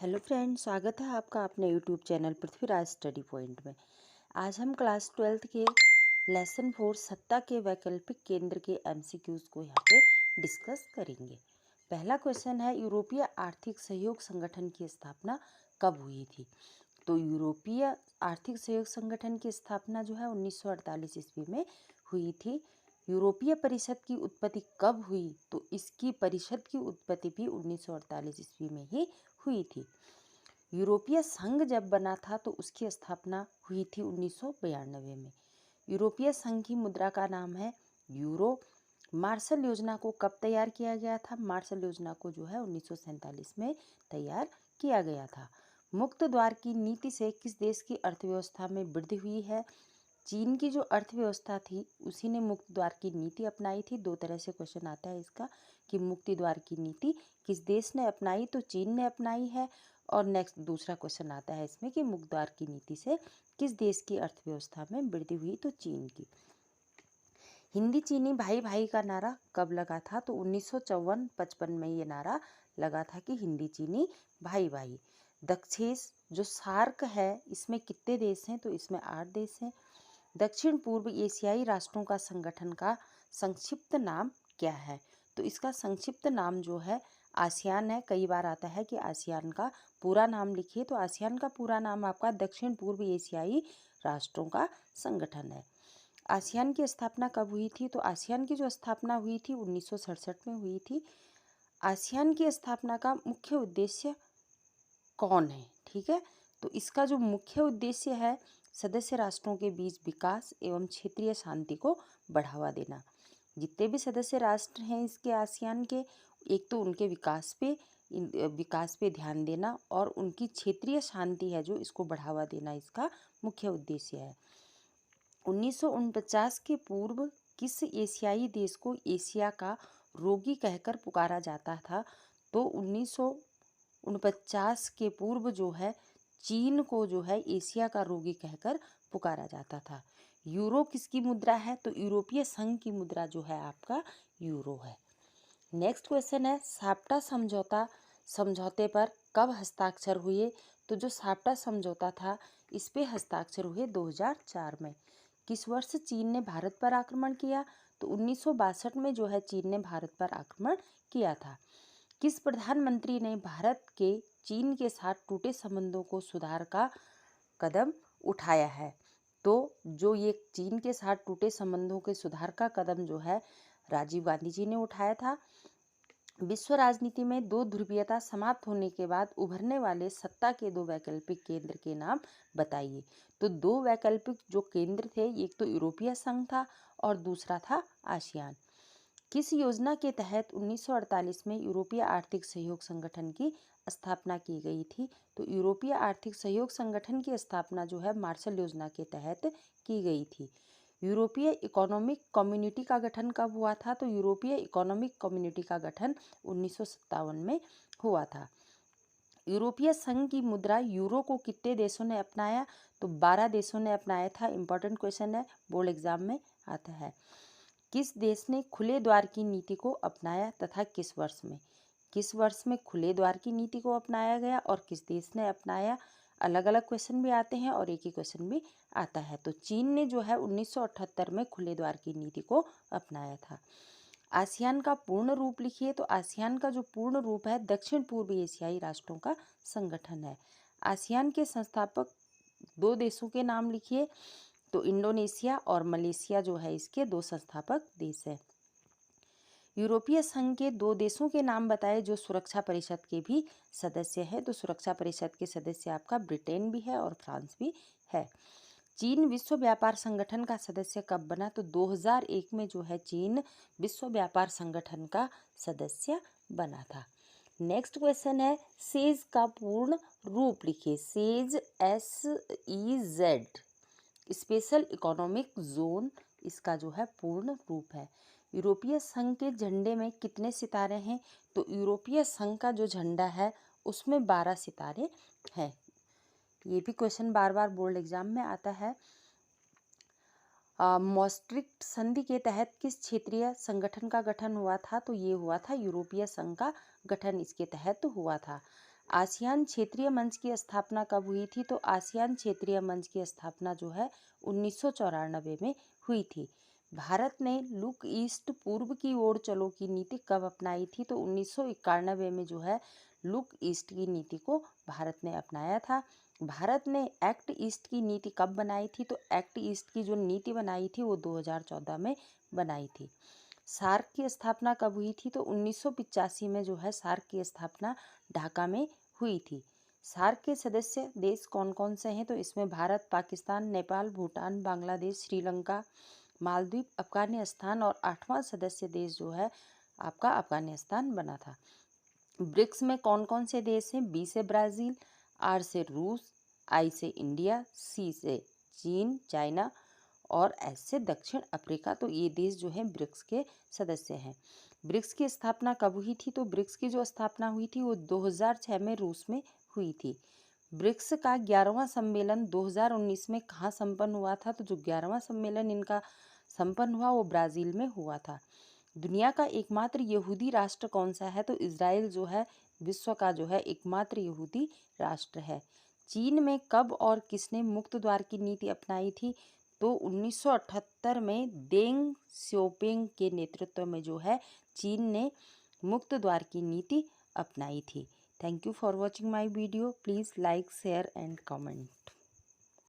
Hello friend, स्वागत है आपका अपने YouTube channel Prithviraj study point में। आज हम क्लास 12th के लेसन 4 सत्ता के वैकल्पिक केंद्र के एमसीक्यूज को यहाँ पे डिस्कस करेंगे। पहला क्वेश्चन है, यूरोपीय आर्थिक सहयोग संगठन की स्थापना कब हुई थी? तो यूरोपीय आर्थिक सहयोग संगठन की स्थापना जो है 1948 ईस्वी में हुई थी। यूरोपीय परिषद की उत्पत्ति कब हुई? तो इसकी परिषद की उत्पत्ति भी 1948 ईस्वी में ही हुई थी। यूरोपीय संघ जब बना था तो उसकी स्थापना हुई थी 1992 में। यूरोपीय संघ की मुद्रा का नाम है यूरो। मार्शल योजना को कब तैयार किया गया था? मार्शल योजना को जो है 1947 में तैयार किया गया था। मुक्त द्वार की नीति से किस देश की अर्थव्यवस्था में वृद्धि हुई है? चीन की जो अर्थव्यवस्था थी उसी ने मुक्त द्वार की नीति अपनाई थी। दो तरह से क्वेश्चन आता है इसका कि मुक्ति द्वार की नीति किस देश ने अपनाई? तो चीन ने अपनाई है। और नेक्स्ट दूसरा क्वेश्चन आता है इसमें कि मुक्त द्वार की नीति से किस देश की अर्थव्यवस्था में वृद्धि हुई? तो चीन की। हिंदी चीनी भाई भाई का नारा कब लगा था? तो 1954-55 में ये नारा लगा था कि हिंदी चीनी भाई भाई। दक्षेस जो सार्क है इसमें कितने देश हैं? तो इसमें 8 देश हैं। दक्षिण पूर्व एशियाई राष्ट्रों का संगठन का संक्षिप्त नाम क्या है? तो इसका संक्षिप्त नाम जो है आसियान है। कई बार आता है कि आसियान का पूरा नाम लिखिए, तो आसियान का पूरा नाम आपका दक्षिण पूर्व एशियाई राष्ट्रों का संगठन है। आसियान की स्थापना कब हुई थी? तो आसियान की जो स्थापना हुई थी 1967 में हुई थी। आसियान की स्थापना का मुख्य उद्देश्य कौन है? ठीक है, तो इसका जो मुख्य उद्देश्य है सदस्य राष्ट्रों के बीच विकास एवं क्षेत्रीय शांति को बढ़ावा देना। जितने भी सदस्य राष्ट्र हैं इसके आसियान के, एक तो उनके विकास पे ध्यान देना और उनकी क्षेत्रीय शांति है जो इसको बढ़ावा देना इसका मुख्य उद्देश्य है। 1949 के पूर्व किस एशियाई देश को एशिया का रोगी कहकर पुकारा जाता था? तो 1949 के पूर्व जो है चीन को जो है एशिया का रोगी कहकर पुकारा जाता था। यूरो किसकी मुद्रा है? तो यूरोपीय संघ की मुद्रा जो है आपका यूरो है। नेक्स्ट क्वेश्चन है, साप्टा समझौते पर कब हस्ताक्षर हुए? तो जो साप्टा समझौता था इस पे हस्ताक्षर हुए 2004 में। किस वर्ष चीन ने भारत पर आक्रमण किया? तो 1962 में जो है चीन ने भारत पर आक्रमण किया था। किस प्रधानमंत्री ने भारत के चीन के साथ टूटे संबंधों को सुधार का कदम उठाया है? तो जो ये चीन के साथ टूटे संबंधों के सुधार का कदम जो है राजीव गांधी जी ने उठाया था। विश्व राजनीति में दो ध्रुवीयता समाप्त होने के बाद उभरने वाले सत्ता के दो वैकल्पिक केंद्र के नाम बताइए। तो दो वैकल्पिक जो केंद्र थे, एक तो यूरोपीय संघ था और दूसरा था आसियान। किस योजना के तहत 1948 में यूरोपीय आर्थिक सहयोग संगठन की स्थापना की गई थी? तो यूरोपीय आर्थिक सहयोग संगठन की स्थापना जो है मार्शल योजना के तहत की गई थी। यूरोपीय इकोनॉमिक कम्युनिटी का गठन कब हुआ था? तो यूरोपीय इकोनॉमिक कम्युनिटी का गठन 1957 में हुआ था। यूरोपीय संघ की मुद्रा यूरो को कितने देशों ने अपनाया? तो 12 देशों ने अपनाया था। इंपॉर्टेंट क्वेश्चन है, बोर्ड एग्जाम में आता है। किस देश ने खुले द्वार की नीति को अपनाया तथा किस वर्ष में? किस वर्ष में खुले द्वार की नीति को अपनाया गया और किस देश ने अपनाया? अलग अलग क्वेश्चन भी आते हैं और एक ही क्वेश्चन भी आता है। तो चीन ने जो है 1978 में खुले द्वार की नीति को अपनाया था। आसियान का पूर्ण रूप लिखिए। तो आसियान का जो पूर्ण रूप है दक्षिण पूर्व एशियाई राष्ट्रों का संगठन है। आसियान के संस्थापक दो देशों के नाम लिखिए। तो इंडोनेशिया और मलेशिया जो है इसके दो संस्थापक देश हैं। यूरोपीय संघ के दो देशों के नाम बताए जो सुरक्षा परिषद के भी सदस्य हैं। तो सुरक्षा परिषद के सदस्य आपका ब्रिटेन भी है और फ्रांस भी है। चीन विश्व व्यापार संगठन का सदस्य कब बना? तो 2001 में जो है चीन विश्व व्यापार संगठन का सदस्य बना था। नेक्स्ट क्वेश्चन है, सेज का पूर्ण रूप लिखिए। Says SEZ special economic zone इसका जो है पूर्ण रूप है। यूरोपीय संघ के झंडे में कितने सितारे हैं? तो यूरोपीय संघ का जो झंडा है उसमें 12 सितारे हैं। ये भी क्वेश्चन बार बार बोर्ड एग्जाम में आता है। मॉस्ट्रिक्ट संधि के तहत किस क्षेत्रीय संगठन का गठन हुआ था? तो ये हुआ था यूरोपीय संघ का गठन इसके तहत हुआ था। आसियान क्षेत्रीय मंच की स्थापना कब हुई थी? तो आसियान क्षेत्रीय मंच की स्थापना जो है 1994 में हुई थी। भारत ने लुक ईस्ट पूर्व की ओर चलो की नीति कब अपनाई थी? तो 1991 में जो है लुक ईस्ट की नीति को भारत ने अपनाया था। भारत ने एक्ट ईस्ट की नीति कब बनाई थी? तो एक्ट ईस्ट की जो नीति बनाई थी वो 2014 में बनाई थी। सार्क की स्थापना कब हुई थी? तो 1985 में जो है सार्क की स्थापना ढाका में हुई थी। सार्क के सदस्य देश कौन कौन से हैं? तो इसमें भारत, पाकिस्तान, नेपाल, भूटान, बांग्लादेश, श्रीलंका, मालदीव, अफगानिस्तान और 8वां सदस्य देश जो है आपका अफगानिस्तान बना था। ब्रिक्स में कौन कौन से देश हैं? बी से ब्राज़ील, आर से रूस, आई से इंडिया, सी से चीन, चाइना और एस से दक्षिण अफ्रीका। तो ये देश जो हैं ब्रिक्स के सदस्य हैं। ब्रिक्स की स्थापना कब हुई थी? तो ब्रिक्स की जो स्थापना हुई थी वो 2006 में रूस में हुई थी। ब्रिक्स का 11वां सम्मेलन 2019 में कहाँ संपन्न हुआ था? तो जो 11वां सम्मेलन इनका संपन्न हुआ वो ब्राज़ील में हुआ था। दुनिया का एकमात्र यहूदी राष्ट्र कौन सा है? तो इज़राइल जो है विश्व का जो है एकमात्र यहूदी राष्ट्र है। चीन में कब और किसने मुक्त द्वार की नीति अपनाई थी? तो 1978 में देंग सियोपिंग के नेतृत्व में जो है चीन ने मुक्त द्वार की नीति अपनाई थी। Thank you for watching my video. Please like, share and comment.